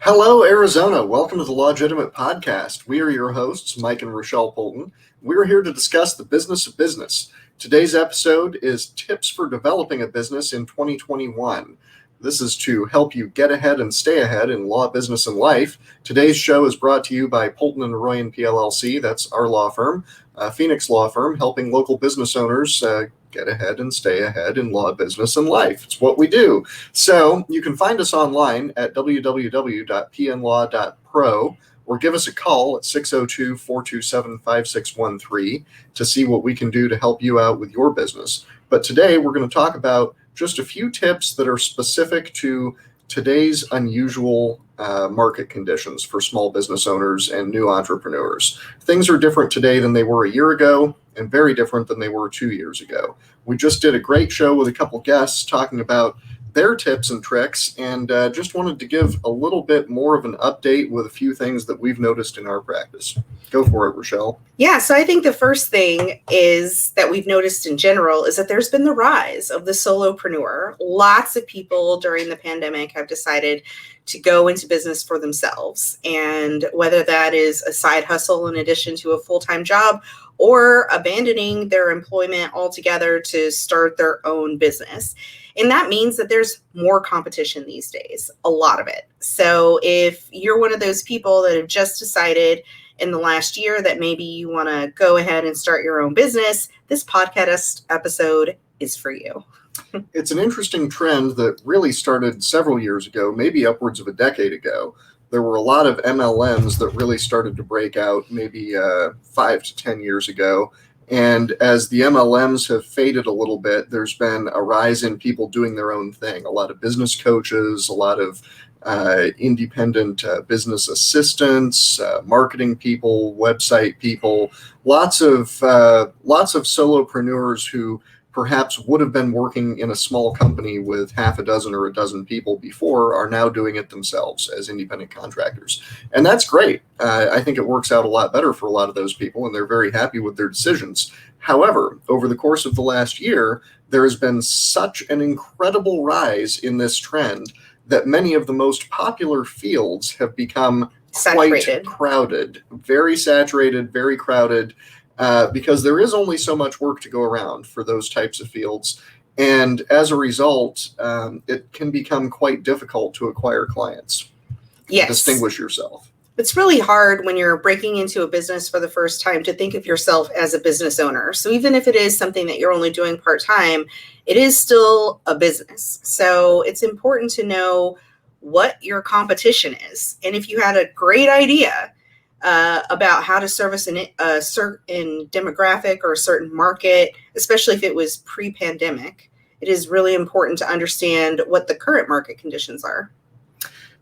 Hello, Arizona. Welcome to the Lawgitimate podcast. We are your hosts, Mike and Rochelle Poulton. We're here to discuss the business of business. Today's episode is tips for developing a business in 2021. This is to help you get ahead and stay ahead in law, business, and life. Today's show is brought to you by Poulton and Royan PLLC. That's our law firm, a Phoenix law firm, helping local business owners get ahead and stay ahead in law, business, and life. It's what we do. So you can find us online at www.pnlaw.pro or give us a call at 602-427-5613 to see what we can do to help you out with your business. But today we're going to talk about just a few tips that are specific to today's unusual market conditions for small business owners and new entrepreneurs. Things are different today than they were a year ago and very different than they were 2 years ago. We just did a great show with a couple guests talking about their tips and tricks, and just wanted to give a little bit more of an update with a few things that we've noticed in our practice. Go for it, Rochelle. Yeah, so I think the first thing is that we've noticed in general is that there's been the rise of the solopreneur. Lots of people during the pandemic have decided to go into business for themselves. And whether that is a side hustle in addition to a full-time job or abandoning their employment altogether to start their own business. And that means that there's more competition these days, a lot of it. So if you're one of those people that have just decided in the last year that maybe you want to go ahead and start your own business, this podcast episode is for you. It's an interesting trend that really started several years ago, maybe upwards of a decade ago. There were a lot of MLMs that really started to break out maybe 5 to 10 years ago. And as the MLMs have faded a little bit, there's been a rise in people doing their own thing. A lot of business coaches, a lot of independent business assistants, marketing people, website people, lots of solopreneurs who perhaps would have been working in a small company with half a dozen or a dozen people before are now doing it themselves as independent contractors. And that's great. I think it works out a lot better for a lot of those people, and they're very happy with their decisions. However, over the course of the last year, there has been such an incredible rise in this trend that many of the most popular fields have become quite crowded, very saturated, very crowded. Because there is only so much work to go around for those types of fields. And as a result, it can become quite difficult to acquire clients. Yes. Distinguish yourself. It's really hard when you're breaking into a business for the first time to think of yourself as a business owner. So even if it is something that you're only doing part-time, it is still a business. So it's important to know what your competition is. And if you had a great idea about how to service a certain demographic or a certain market, especially if it was pre-pandemic, it is really important to understand what the current market conditions are.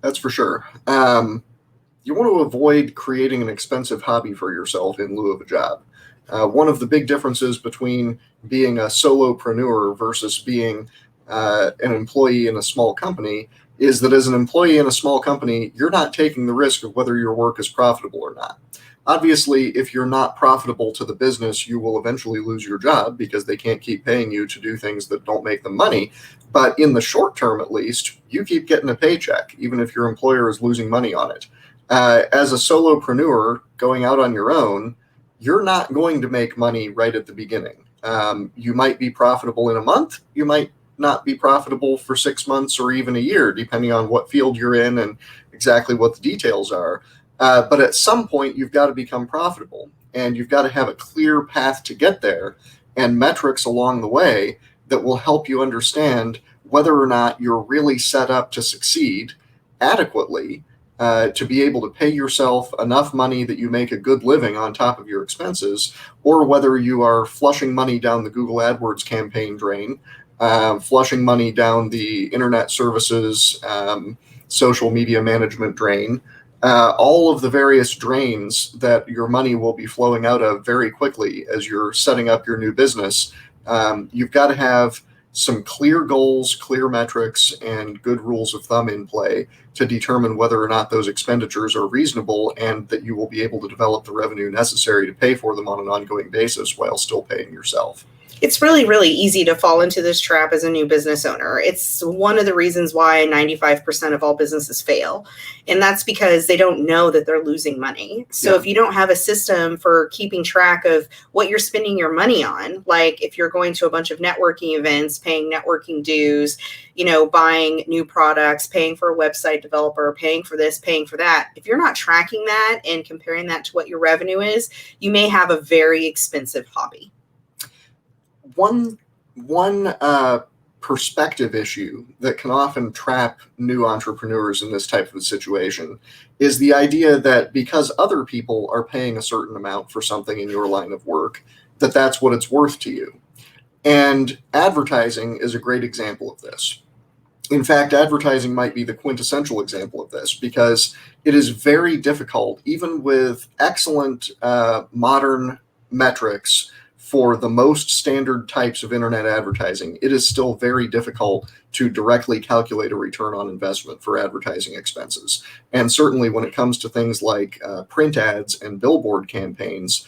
That's for sure. You want to avoid creating an expensive hobby for yourself in lieu of a job. One of the big differences between being a solopreneur versus being an employee in a small company is that as an employee in a small company, you're not taking the risk of whether your work is profitable or not. Obviously, if you're not profitable to the business, you will eventually lose your job because they can't keep paying you to do things that don't make them money. But in the short term, at least, you keep getting a paycheck, even if your employer is losing money on it. As a solopreneur going out on your own, you're not going to make money right at the beginning. You might be profitable in a month. You might not be profitable for 6 months or even a year, depending on what field you're in and exactly what the details are. But at some point, you've got to become profitable, and you've got to have a clear path to get there and metrics along the way that will help you understand whether or not you're really set up to succeed adequately to be able to pay yourself enough money that you make a good living on top of your expenses, or whether you are flushing money down the Google AdWords campaign drain, flushing money down the internet services, social media management drain, all of the various drains that your money will be flowing out of very quickly as you're setting up your new business. You've got to have some clear goals, clear metrics, and good rules of thumb in play to determine whether or not those expenditures are reasonable and that you will be able to develop the revenue necessary to pay for them on an ongoing basis while still paying yourself. It's really, really easy to fall into this trap as a new business owner. It's one of the reasons why 95% of all businesses fail. And that's because they don't know that they're losing money. So if you don't have a system for keeping track of what you're spending your money on, like if you're going to a bunch of networking events, paying networking dues, buying new products, paying for a website developer, paying for this, paying for that, if you're not tracking that and comparing that to what your revenue is, you may have a very expensive hobby. One perspective issue that can often trap new entrepreneurs in this type of a situation is the idea that because other people are paying a certain amount for something in your line of work, that's what it's worth to you. And advertising is a great example of this. In fact, advertising might be the quintessential example of this, because it is very difficult, even with excellent modern metrics for the most standard types of internet advertising, it is still very difficult to directly calculate a return on investment for advertising expenses. And certainly when it comes to things like print ads and billboard campaigns,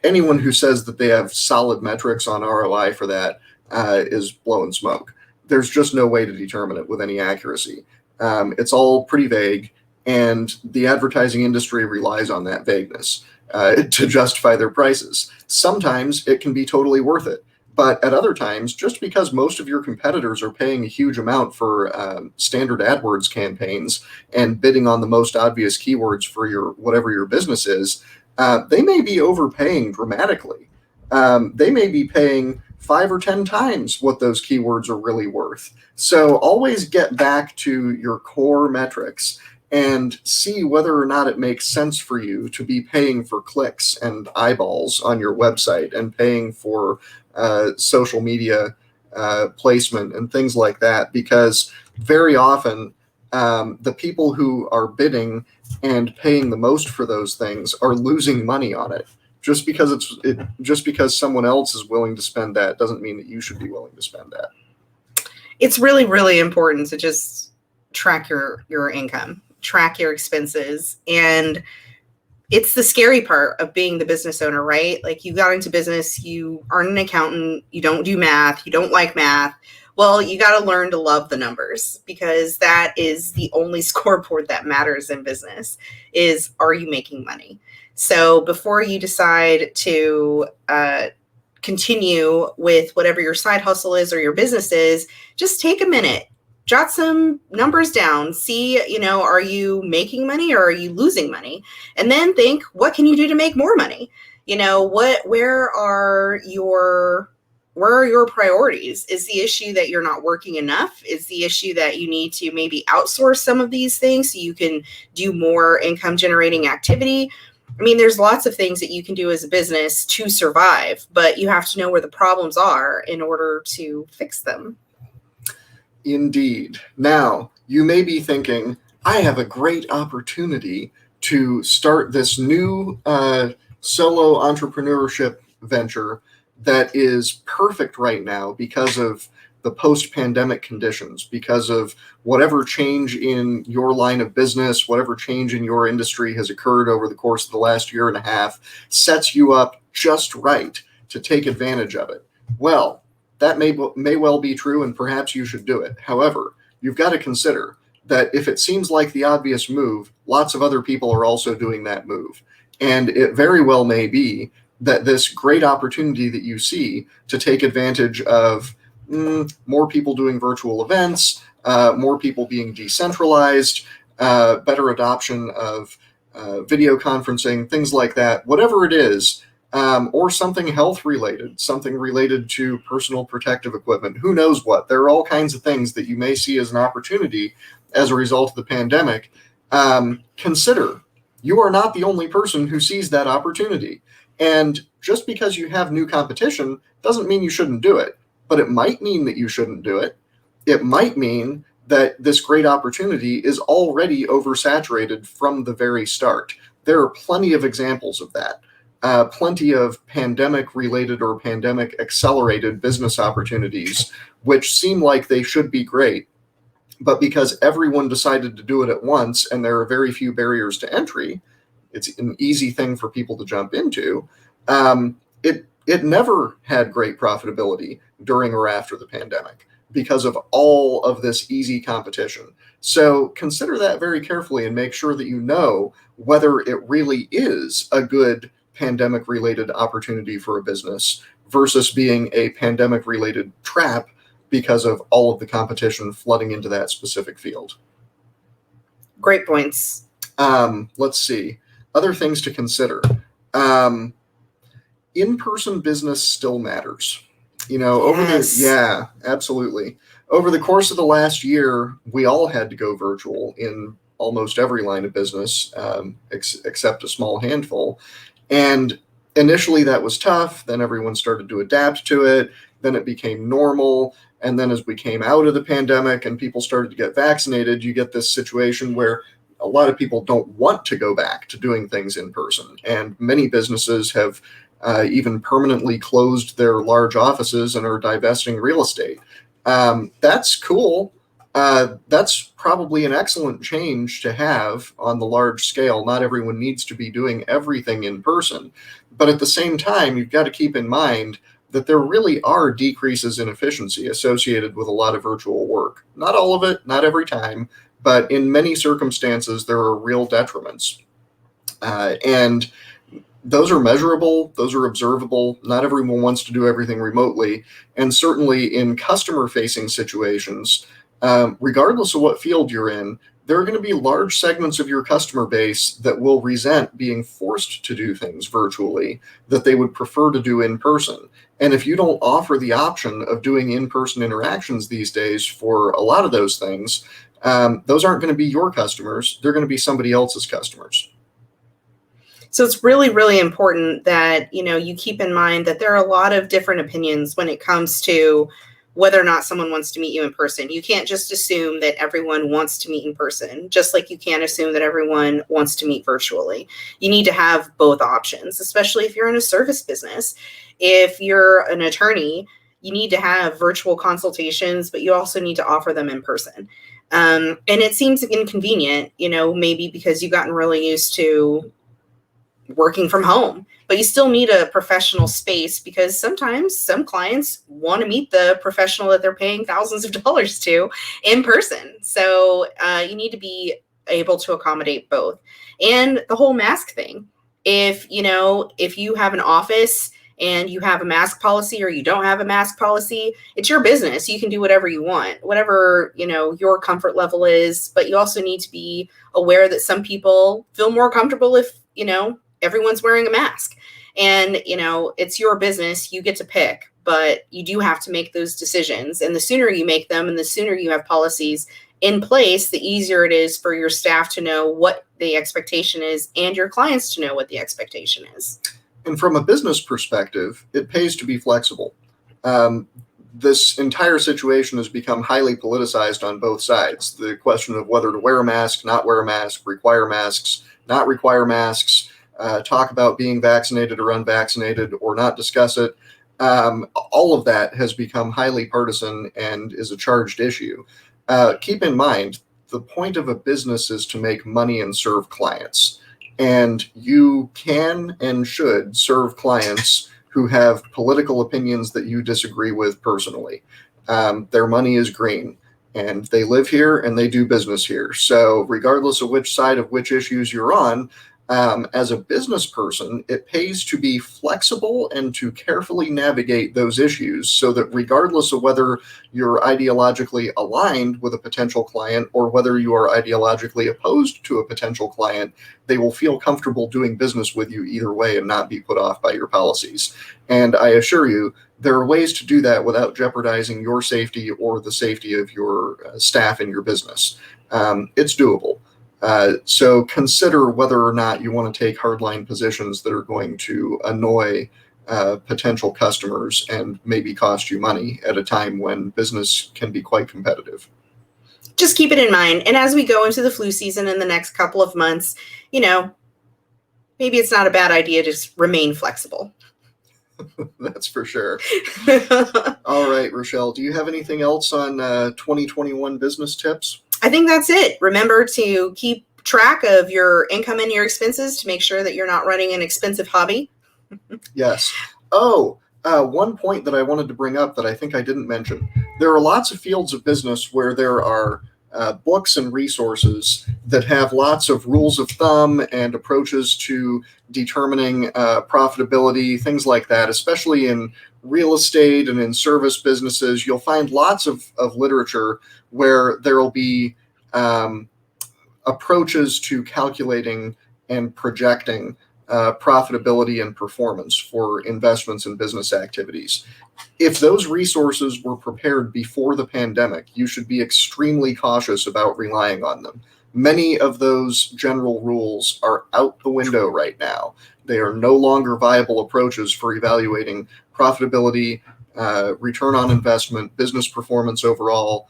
anyone who says that they have solid metrics on ROI for that is blowing smoke. There's just no way to determine it with any accuracy. It's all pretty vague, and the advertising industry relies on that vagueness to justify their prices. Sometimes it can be totally worth it, but at other times, just because most of your competitors are paying a huge amount for standard AdWords campaigns and bidding on the most obvious keywords for whatever your business is, they may be overpaying dramatically. They may be paying 5 or 10 times what those keywords are really worth. So always get back to your core metrics and see whether or not it makes sense for you to be paying for clicks and eyeballs on your website and paying for social media placement and things like that, because very often the people who are bidding and paying the most for those things are losing money on it. Just because someone else is willing to spend that doesn't mean that you should be willing to spend that. It's really, really important to just track your income, track your expenses. And it's the scary part of being the business owner, right? Like, you got into business, you aren't an accountant, you don't do math, you don't like math. Well, you got to learn to love the numbers, because that is the only scoreboard that matters in business is, are you making money? So before you decide to continue with whatever your side hustle is or your business is, just take a minute, jot some numbers down, see, are you making money or are you losing money? And then think, what can you do to make more money? Where are your priorities? Is the issue that you're not working enough? Is the issue that you need to maybe outsource some of these things so you can do more income generating activity? I mean, there's lots of things that you can do as a business to survive, but you have to know where the problems are in order to fix them. Indeed. Now, you may be thinking, I have a great opportunity to start this new solo entrepreneurship venture that is perfect right now because of the post-pandemic conditions, because of whatever change in your line of business, whatever change in your industry has occurred over the course of the last year and a half, sets you up just right to take advantage of it. Well, that may well be true, and perhaps you should do it. However, you've got to consider that if it seems like the obvious move, lots of other people are also doing that move. And it very well may be that this great opportunity that you see to take advantage of more people doing virtual events, more people being decentralized, better adoption of video conferencing, things like that, whatever it is, or something health related, something related to personal protective equipment, who knows what. There are all kinds of things that you may see as an opportunity as a result of the pandemic. Consider you are not the only person who sees that opportunity. And just because you have new competition doesn't mean you shouldn't do it. But it might mean that you shouldn't do it. It might mean that this great opportunity is already oversaturated from the very start. There are plenty of examples of that. Plenty of pandemic-related or pandemic-accelerated business opportunities, which seem like they should be great, but because everyone decided to do it at once and there are very few barriers to entry, it's an easy thing for people to jump into. it never had great profitability during or after the pandemic because of all of this easy competition. So consider that very carefully and make sure that you know whether it really is a good pandemic-related opportunity for a business versus being a pandemic-related trap because of all of the competition flooding into that specific field. Great points. Let's see. Other things to consider. In-person business still matters. Yes. Absolutely. Over the course of the last year, we all had to go virtual in almost every line of business, except a small handful. And initially that was tough. Then everyone started to adapt to it. Then it became normal. And then as we came out of the pandemic and people started to get vaccinated, you get this situation where a lot of people don't want to go back to doing things in person. And many businesses have even permanently closed their large offices and are divesting real estate. That's cool. That's probably an excellent change to have on the large scale. Not everyone needs to be doing everything in person. But at the same time, you've got to keep in mind that there really are decreases in efficiency associated with a lot of virtual work. Not all of it, not every time, but in many circumstances, there are real detriments. And those are measurable, those are observable. Not everyone wants to do everything remotely. And certainly in customer-facing situations, regardless of what field you're in, there are going to be large segments of your customer base that will resent being forced to do things virtually that they would prefer to do in person. And if you don't offer the option of doing in-person interactions these days for a lot of those things, those aren't going to be your customers. They're going to be somebody else's customers. So it's really, really important that, you keep in mind that there are a lot of different opinions when it comes to whether or not someone wants to meet you in person. You can't just assume that everyone wants to meet in person, just like you can't assume that everyone wants to meet virtually. You need to have both options, especially if you're in a service business. If you're an attorney, you need to have virtual consultations, but you also need to offer them in person. And it seems inconvenient, maybe because you've gotten really used to working from home, but you still need a professional space because sometimes some clients want to meet the professional that they're paying thousands of dollars to in person. So you need to be able to accommodate both. And the whole mask thing, if you have an office and you have a mask policy or you don't have a mask policy, it's your business. You can do whatever you want, whatever, your comfort level is, but you also need to be aware that some people feel more comfortable if, everyone's wearing a mask. And, it's your business. You get to pick, but you do have to make those decisions. And the sooner you make them and the sooner you have policies in place, the easier it is for your staff to know what the expectation is and your clients to know what the expectation is. And from a business perspective, it pays to be flexible. This entire situation has become highly politicized on both sides. The question of whether to wear a mask, not wear a mask, require masks, not require masks, talk about being vaccinated or unvaccinated or not discuss it. All of that has become highly partisan and is a charged issue. Keep in mind, the point of a business is to make money and serve clients. And you can and should serve clients who have political opinions that you disagree with personally. Their money is green and they live here and they do business here. So regardless of which side of which issues you're on, as a business person, it pays to be flexible and to carefully navigate those issues so that regardless of whether you're ideologically aligned with a potential client or whether you are ideologically opposed to a potential client, they will feel comfortable doing business with you either way and not be put off by your policies. And I assure you, there are ways to do that without jeopardizing your safety or the safety of your staff in your business. It's doable. So consider whether or not you want to take hardline positions that are going to annoy potential customers and maybe cost you money at a time when business can be quite competitive. Just keep it in mind. And as we go into the flu season in the next couple of months, maybe it's not a bad idea to just remain flexible. That's for sure. All right, Rochelle, do you have anything else on 2021 business tips? I think that's it. Remember to keep track of your income and your expenses to make sure that you're not running an expensive hobby. Yes. One point that I wanted to bring up that I think I didn't mention. There are lots of fields of business where there are books and resources that have lots of rules of thumb and approaches to determining profitability, things like that, especially in real estate and in service businesses. You'll find lots of literature where there will be approaches to calculating and projecting profitability and performance for investments in business activities. If those resources were prepared before the pandemic, you should be extremely cautious about relying on them. Many of those general rules are out the window right now. They are no longer viable approaches for evaluating profitability, return on investment, business performance overall.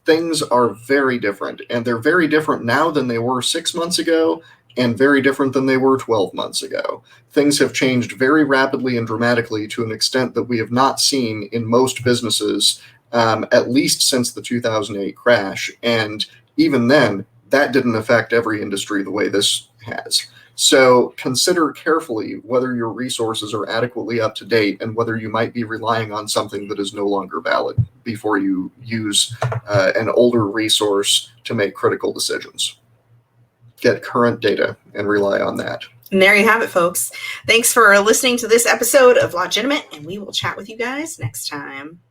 Things are very different, and they're very different now than they were 6 months ago, and very different than they were 12 months ago. Things have changed very rapidly and dramatically to an extent that we have not seen in most businesses, at least since the 2008 crash. And even then, that didn't affect every industry the way this has. So consider carefully whether your resources are adequately up to date and whether you might be relying on something that is no longer valid before you use an older resource to make critical decisions. Get current data and rely on that. And there you have it, folks. Thanks for listening to this episode of Lawgitimate, and we will chat with you guys next time.